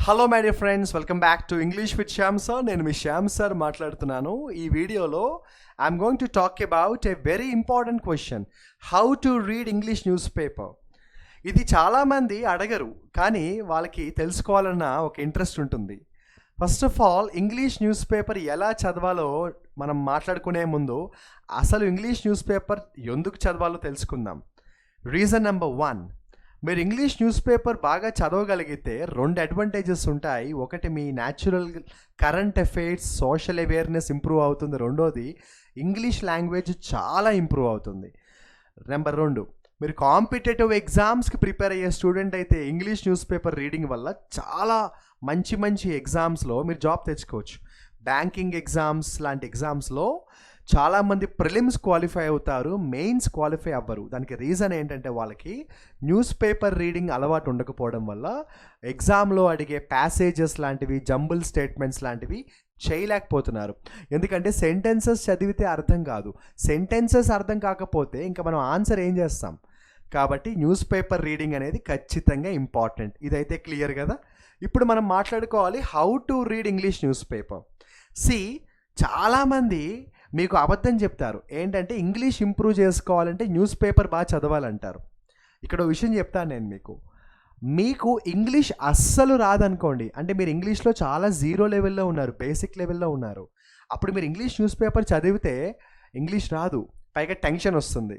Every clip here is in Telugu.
Hello my dear friends, welcome back to English with Shyam sir. నేను మీ శ్యామ్ సార్ మాట్లాడుతున్నాను. ఈ వీడియోలో I'm going to talk about a very important question, how to read English news paper. ఇది చాలామంది అడగరు, కానీ వాళ్ళకి తెలుసుకోవాలన్న ఒక ఇంట్రెస్ట్ ఉంటుంది. First of all, English news paper ఎలా చదవాలో మనం మాట్లాడుకునే ముందు అసలు ఇంగ్లీష్ న్యూస్ పేపర్ ఎందుకు చదవాలో తెలుసుకుందాం. రీజన్ నెంబర్ 1, మీరు ఇంగ్లీష్ న్యూస్ పేపర్ బాగా చదవగలిగితే 2 అడ్వాంటేజెస్ ఉంటాయి. ఒకటి, మీ natural current affairs, social awareness improve అవుతుంది. రెండోది, ఇంగ్లీష్ లాంగ్వేజ్ చాలా ఇంప్రూవ్ అవుతుంది. నెంబర్ 2, మీరు కాంపిటేటివ్ ఎగ్జామ్స్కి ప్రిపేర్ అయ్యే స్టూడెంట్ అయితే ఇంగ్లీష్ న్యూస్ పేపర్ రీడింగ్ వల్ల చాలా మంచి మంచి ఎగ్జామ్స్లో మీరు జాబ్ తెచ్చుకోవచ్చు. బ్యాంకింగ్ ఎగ్జామ్స్ లాంటి ఎగ్జామ్స్లో చాలామంది ప్రిలిమ్స్ క్వాలిఫై అవుతారు, మెయిన్స్ క్వాలిఫై అవ్వరు. దానికి రీజన్ ఏంటంటే వాళ్ళకి న్యూస్ పేపర్ రీడింగ్ అలవాటు ఉండకపోవడం వల్ల ఎగ్జామ్లో అడిగే ప్యాసేజెస్ లాంటివి, జంబుల్ స్టేట్మెంట్స్ లాంటివి చేయలేకపోతున్నారు. ఎందుకంటే సెంటెన్సెస్ చదివితే అర్థం కాదు. సెంటెన్సెస్ అర్థం కాకపోతే ఇంకా మనం ఆన్సర్ ఏం చేస్తాం? కాబట్టి న్యూస్ పేపర్ రీడింగ్ అనేది ఖచ్చితంగా ఇంపార్టెంట్. ఇదైతే క్లియర్ కదా. ఇప్పుడు మనం మాట్లాడుకోవాలి how to read English news paper. చాలామంది మీకు అబద్ధం చెప్తారు. ఏంటంటే ఇంగ్లీష్ ఇంప్రూవ్ చేసుకోవాలంటే న్యూస్ పేపర్ బాగా చదవాలంటారు. ఇక్కడ ఒక విషయం చెప్తాను నేను మీకు ఇంగ్లీష్ అస్సలు రాదనుకోండి, అంటే మీరు ఇంగ్లీష్లో చాలా జీరో లెవెల్లో ఉన్నారు, బేసిక్ లెవెల్లో ఉన్నారు. అప్పుడు మీరు ఇంగ్లీష్ న్యూస్ పేపర్ చదివితే ఇంగ్లీష్ రాదు, పైగా టెన్షన్ వస్తుంది.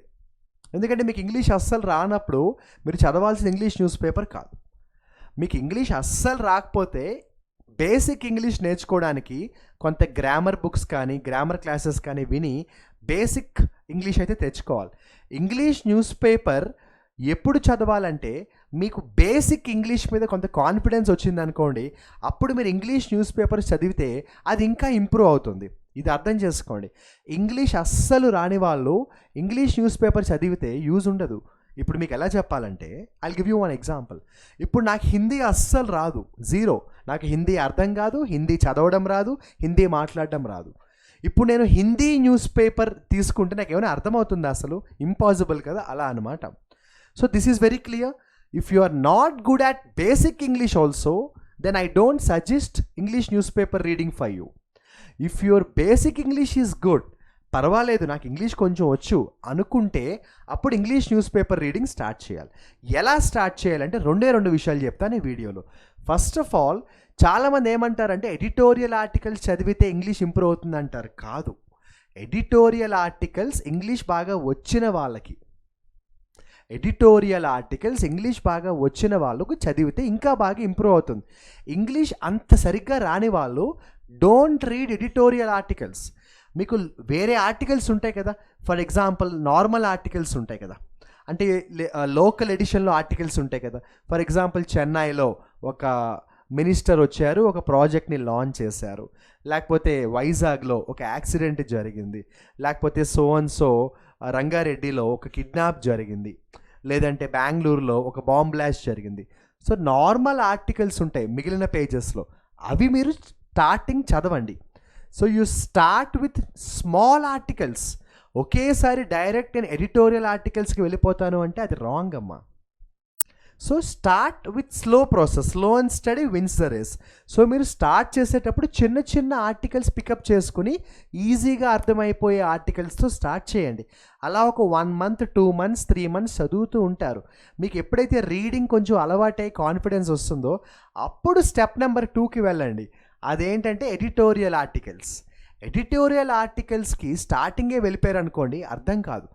ఎందుకంటే మీకు ఇంగ్లీష్ అస్సలు రానప్పుడు మీరు చదవాల్సిన ఇంగ్లీష్ న్యూస్ పేపర్ కాదు. మీకు ఇంగ్లీష్ అస్సలు రాకపోతే బేసిక్ ఇంగ్లీష్ నేర్చుకోవడానికి కొంత గ్రామర్ బుక్స్ కానీ గ్రామర్ క్లాసెస్ కానీ విని బేసిక్ ఇంగ్లీష్ అయితే తెచ్చుకోవాలి. ఇంగ్లీష్ న్యూస్ పేపర్ ఎప్పుడు చదవాలంటే మీకు బేసిక్ ఇంగ్లీష్ మీద కొంత కాన్ఫిడెన్స్ వచ్చిందనుకోండి, అప్పుడు మీరు ఇంగ్లీష్ న్యూస్ పేపర్ చదివితే అది ఇంకా ఇంప్రూవ్ అవుతుంది. ఇది అర్థం చేసుకోండి. ఇంగ్లీష్ అస్సలు రాని వాళ్ళు ఇంగ్లీష్ న్యూస్ పేపర్ చదివితే యూజ్ ఉండదు. ఇప్పుడు మీకు ఎలా చెప్పాలంటే, ఐ గివ్ యూ 1 ఎగ్జాంపుల్. ఇప్పుడు నాకు హిందీ అస్సలు రాదు, జీరో. నాకు హిందీ అర్థం కాదు, హిందీ చదవడం రాదు, హిందీ మాట్లాడడం రాదు. ఇప్పుడు నేను హిందీ న్యూస్ పేపర్ తీసుకుంటే నాకు ఏమైనా అర్థమవుతుందా? అసలు ఇంపాసిబుల్ కదా. అలా అనమాట. So this is very clear. If you are not good at basic English also, then I don't suggest English newspaper reading for you. If your basic English is good, పర్వాలేదు నాకు ఇంగ్లీష్ కొంచెం వచ్చు అనుకుంటే అప్పుడు English newspaper reading start చేయాలి. ఎలా స్టార్ట్ చేయాలంటే 2 విషయాలు చెప్తాను ఈ వీడియోలో. ఫస్ట్ ఆఫ్ ఆల్, చాలామంది ఏమంటారంటే ఎడిటోరియల్ ఆర్టికల్స్ చదివితే ఇంగ్లీష్ ఇంప్రూవ్ అవుతుంది అంటారు. కాదు, ఎడిటోరియల్ ఆర్టికల్స్ ఇంగ్లీష్ బాగా వచ్చిన వాళ్ళకి, ఎడిటోరియల్ ఆర్టికల్స్ ఇంగ్లీష్ బాగా వచ్చిన వాళ్ళకు చదివితే ఇంకా బాగా ఇంప్రూవ్ అవుతుంది. ఇంగ్లీష్ అంత సరిగ్గా రాని వాళ్ళు డోంట్ రీడ్ ఎడిటోరియల్ ఆర్టికల్స్. మీకు వేరే ఆర్టికల్స్ ఉంటాయి కదా, ఫర్ ఎగ్జాంపుల్ నార్మల్ ఆర్టికల్స్ ఉంటాయి కదా, అంటే లోకల్ ఎడిషన్లో ఆర్టికల్స్ ఉంటాయి కదా. ఫర్ ఎగ్జాంపుల్, చెన్నైలో ఒక మినిస్టర్ వచ్చారు, ఒక ప్రాజెక్ట్ని లాంచ్ చేశారు. లేకపోతే వైజాగ్లో ఒక యాక్సిడెంట్ జరిగింది. లేకపోతే సో రంగారెడ్డిలో ఒక కిడ్నాప్ జరిగింది. లేదంటే బెంగళూరులో ఒక బాంబ్ బ్లాస్ట్ జరిగింది. సో నార్మల్ ఆర్టికల్స్ ఉంటాయి మిగిలిన పేజెస్లో, అవి మీరు స్టార్టింగ్ చదవండి. So you start with small articles. ఒకేసారి డైరెక్ట్ నేను ఎడిటోరియల్ ఆర్టికల్స్కి వెళ్ళిపోతాను అంటే అది రాంగ్ అమ్మా. So start with slow process. Slow and steady wins the race. So మీరు స్టార్ట్ చేసేటప్పుడు చిన్న చిన్న ఆర్టికల్స్ పికప్ చేసుకుని ఈజీగా అర్థమైపోయే ఆర్టికల్స్తో స్టార్ట్ చేయండి. అలా ఒక 1 month, 2 months, 3 months చదువుతూ ఉంటారు. మీకు ఎప్పుడైతే రీడింగ్ కొంచెం అలవాటై కాన్ఫిడెన్స్ వస్తుందో అప్పుడు స్టెప్ నెంబర్ 2కి వెళ్ళండి. అదేంటంటే ఎడిటోరియల్ ఆర్టికల్స్. ఎడిటోరియల్ ఆర్టికల్స్కి స్టార్టింగే వెళ్ళిపోయారు అనుకోండి, అర్థం కాదు.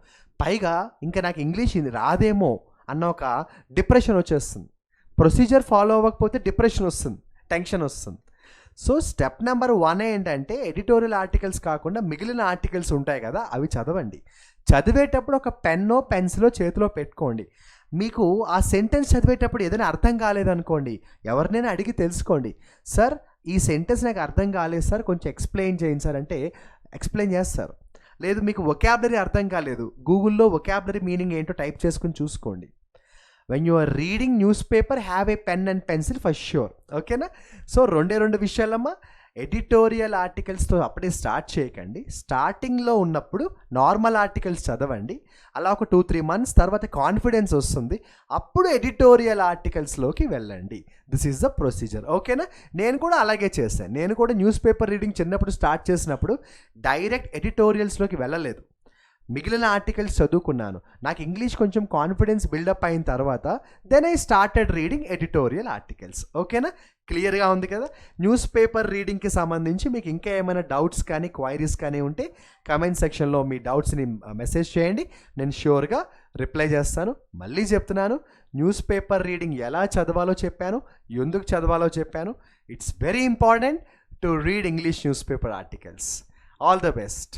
పైగా ఇంకా నాకు ఇంగ్లీష్ రాదేమో అన్న ఒక డిప్రెషన్ వచ్చేస్తుంది. ప్రొసీజర్ ఫాలో అవ్వకపోతే డిప్రెషన్ వస్తుంది, టెన్షన్ వస్తుంది. సో స్టెప్ నెంబర్ 1 ఏంటంటే ఎడిటోరియల్ ఆర్టికల్స్ కాకుండా మిగిలిన ఆర్టికల్స్ ఉంటాయి కదా, అవి చదవండి. చదివేటప్పుడు ఒక పెన్నో పెన్సిలో చేతిలో పెట్టుకోండి. మీకు ఆ సెంటెన్స్ చదివేటప్పుడు ఏదైనా అర్థం కాలేదనుకోండి, ఎవరినైనా అడిగి తెలుసుకోండి. సార్, ఈ సెంటెన్స్ నాకు అర్థం కాలేదు సార్, కొంచెం ఎక్స్ప్లెయిన్ చేయండి సార్ అంటే ఎక్స్ప్లెయిన్ చేస్తారు. లేదు, మీకు వొకాబులరీ అర్థం కాలేదు, గూగుల్లో వొకాబులరీ మీనింగ్ ఏంటో టైప్ చేసుకుని చూసుకోండి. When you are reading newspaper, have a pen and pencil for sure. ఓకేనా? సో 2 విషయాలమ్మా. ఎడిటోరియల్ ఆర్టికల్స్తో అప్పుడే స్టార్ట్ చేయకండి. స్టార్టింగ్లో ఉన్నప్పుడు నార్మల్ ఆర్టికల్స్ చదవండి. అలా ఒక 2-3 మంత్స్ తర్వాత కాన్ఫిడెన్స్ వస్తుంది, అప్పుడు ఎడిటోరియల్ ఆర్టికల్స్లోకి వెళ్ళండి. This is the procedure. ఓకేనా? నేను కూడా అలాగే చేశాను. నేను కూడా న్యూస్ పేపర్ రీడింగ్ చిన్నప్పుడు స్టార్ట్ చేసినప్పుడు డైరెక్ట్ ఎడిటోరియల్స్లోకి వెళ్ళలేదు, మిగిలిన ఆర్టికల్స్ చదువుకున్నాను. నాకు ఇంగ్లీష్ కొంచెం కాన్ఫిడెన్స్ బిల్డప్ అయిన తర్వాత then I started reading editorial articles. ఓకేనా? క్లియర్గా ఉంది కదా? న్యూస్ పేపర్ రీడింగ్కి సంబంధించి మీకు ఇంకా ఏమైనా డౌట్స్ కానీ క్వైరీస్ కానీ ఉంటే కమెంట్ సెక్షన్లో మీ డౌట్స్ని మెసేజ్ చేయండి, నేను ష్యూర్గా రిప్లై చేస్తాను. మళ్ళీ చెప్తున్నాను, న్యూస్ పేపర్ రీడింగ్ ఎలా చదవాలో చెప్పాను, ఎందుకు చదవాలో చెప్పాను. It's very important to read English news paper articles. All the best.